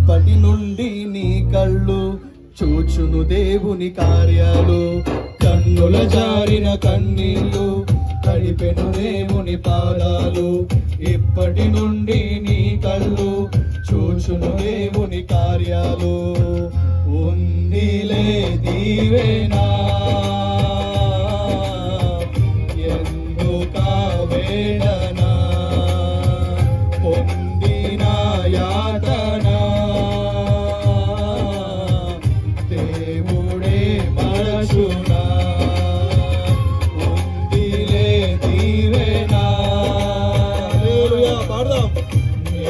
ఇప్పటి నుండి నీ కళ్ళు చూచును దేవుని కార్యాలు. కన్నుల జారిన కన్నీళ్ళు తడిపెను దేవుని పాదాలు. ఇప్పటి నుండి నీ కళ్ళు చూచును దేవుని కార్యాలు. ఉందిలే దీవెనా ఎందుక వేడనా పొందిన యాతన దేవుడే మరచునా. ఉందిలే దీవెనా పాడదాం.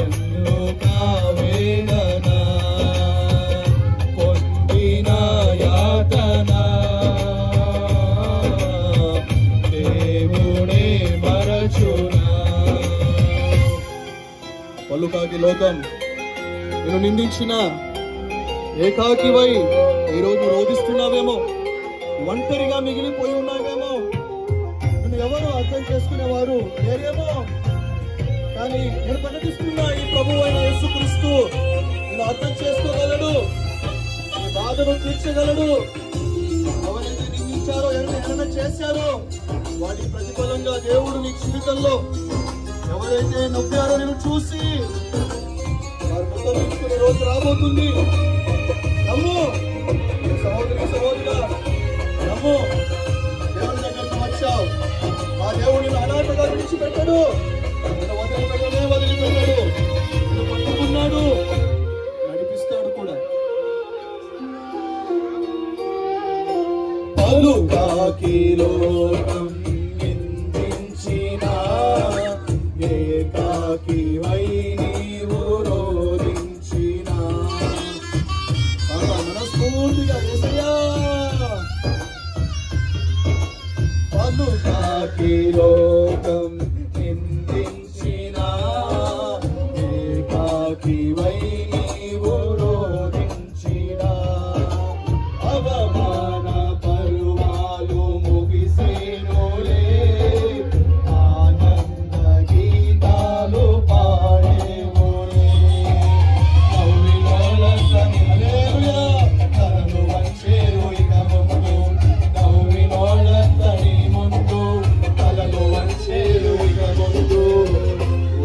ఎందుక వేడనా పొందిన యాతన దేవుడే మరచునా. పలుకాకి లోకం నేను నిందించిన ఏకాకివై ఈరోజు రోధిస్తున్నావేమో, ఒంటరిగా మిగిలిపోయి ఉన్నావేమో, నేను ఎవరు అర్థం చేసుకునేవారు లేరేమో. కానీ నేను ప్రకటిస్తున్నా, ఈ ప్రభువు అయిన యేసుక్రీస్తు నేను అర్థం చేసుకోగలడు, ఈ బాధను తీర్చగలడు. ఎవరైతే నిందించారో, ఎవరైనా చేశారో వాటి ప్రతిఫలంగా దేవుడు నీ జీవితంలో ఎవరైతే నవ్వారో నేను చూసి వారి మొత్తం తీసుకునే రోజు రాబోతుంది. నమ్ము సహోదరి సహోదరుడా, నమ్ము. దేవుని దగ్గరకు వచ్చావు, ఆ దేవుడిని అనాథగా విడిచిపెట్టాడు, వదిలిపెట్టాడు, నిన్ను పట్టుకున్నాడు, నడిపిస్తాడు కూడా. పలుకాకి లోకం నిందించిన ఏకాకివై నీవు రోధించిన మనస్ఫూర్తిగా యేసయ్యా. పలుకాకి లోకం నిందించిన ఏకాకివై నీవు రోధించిన అవమాన పర్వాలు ముగిసేనులే, ఆనంద గీతాలు పాడేవులే. నవ్వినోళ్ళందరి హల్లెలూయా తనను వంచేరు ఇక ముందు, నవ్వినోళ్ళందరి ముందు తనను వంచేరు ఇక ముందు.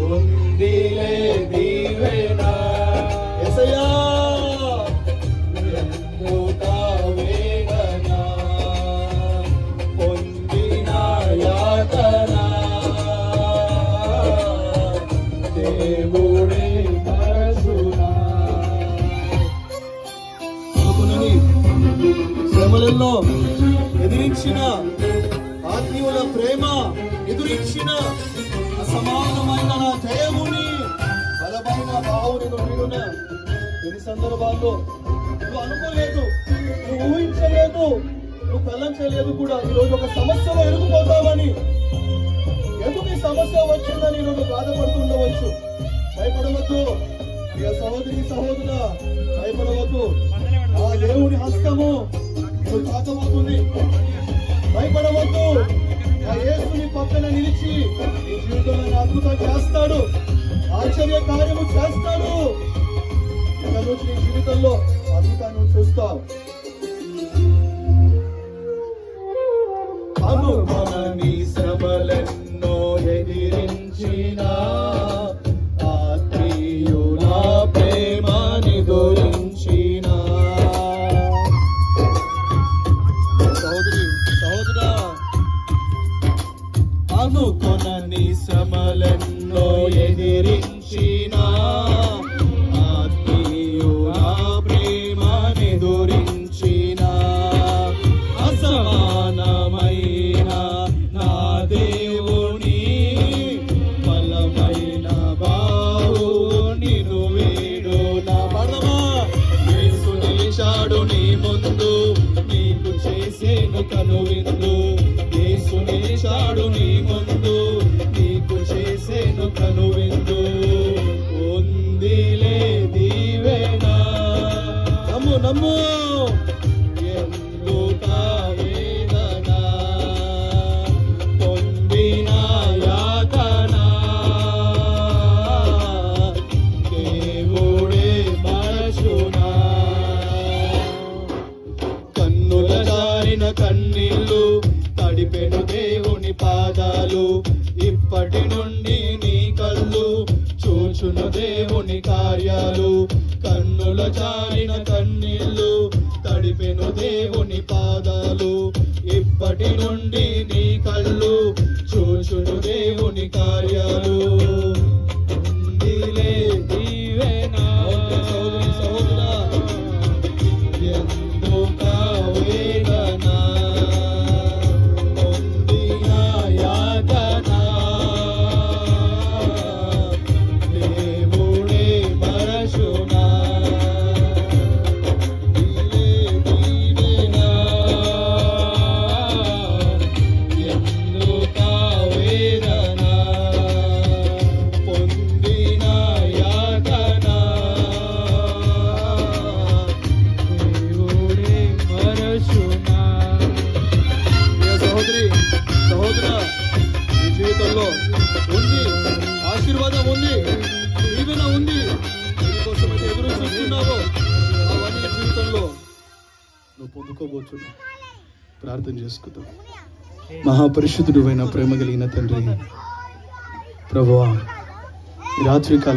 ఉందిలే దీవెనా యేసయ్యా ఎందుక వేదనా పొందిన యాతన దేవుడే మరచునా. అనుకున్నది శ్రమలలో ఎదిరించిన ఆత్మీయుల ప్రేమ, ఎదురించిన అసమానమైన నా జయముని బలమైన బావుని వీడున ఎన్ని సందర్భాల్లో నువ్వు అనుకోలేదు, నువ్వు ఊహించలేదు, నువ్వు తలంచలేదు కూడా. ఈరోజు ఒక సమస్యలో ఎరుగుపోతావని, ఎందుకు ఈ సమస్య వచ్చిందని ఈరోజు బాధపడుతుండవచ్చు. భయపడవద్దు ఇక సహోదరి సహోదరుడా, భయపడవద్దు. ఆ దేవుని హస్తము నువ్వు తాకబోతుంది. భయపడవద్దు. ఆ యేసుని పక్కన నిలిచి నీ జీవితంలో అద్భుతం చేస్తాడు, ఆశ్చర్య కార్యము చేస్తాడు. ఇక నుంచి నీ జీవితంలో అద్భుతాన్ని చూస్తావు. అనుమాని శ్రమలెన్నో ఎదిరించిన ఆత్మీయుల ప్రేమని దొరించిన సహోదరి సహోదరా, అనుకొనని శ్రమలెన్నో ఎదిరించిన ఆత్మీయుల ప్రేమని దొరించిన అసమానమైన నా దేవుని బలమైన బాహుని వేడు నా బలమా. యేసు నిలిచాడు నీ ముందు, నీకు చేసేను కనువిందు. యేసు నిలిచాడు నీ ముందు, నీకు చేసేను కనువిందు. ఉందిలే దీవెనా నమ్ము నమ్ము. ఎందుక వేదనా పొందిన యాతన దేవుడే మరచునా. దేవుని కార్యాలు, కన్నుల జారిన కన్నీళ్ళు తడిపెను దేవుని పాదాలు. ఇప్పటి నుండి నీ కళ్ళు చూచును దేవుని కార్యాలు. ఉందిలే దీవెన సహోదరి సహోదరా, ఎందుక వేదన, పొందిన యాతన, దేవుడే మరచునా. ఉంది ఆశీర్వాదం, ఉంది దీవెన ఉంది. దీనికోసమైతే ఎదురు చూస్తున్నావో అవన్నీ జీవితంలో నువ్వు పొందుకోవచ్చు. ప్రార్థన చేసుకుందాం. మహాపరిశుద్ధుడు అయిన ప్రేమ కలిగిన తండ్రి ప్రభువా, ఈ రాత్రి కాలం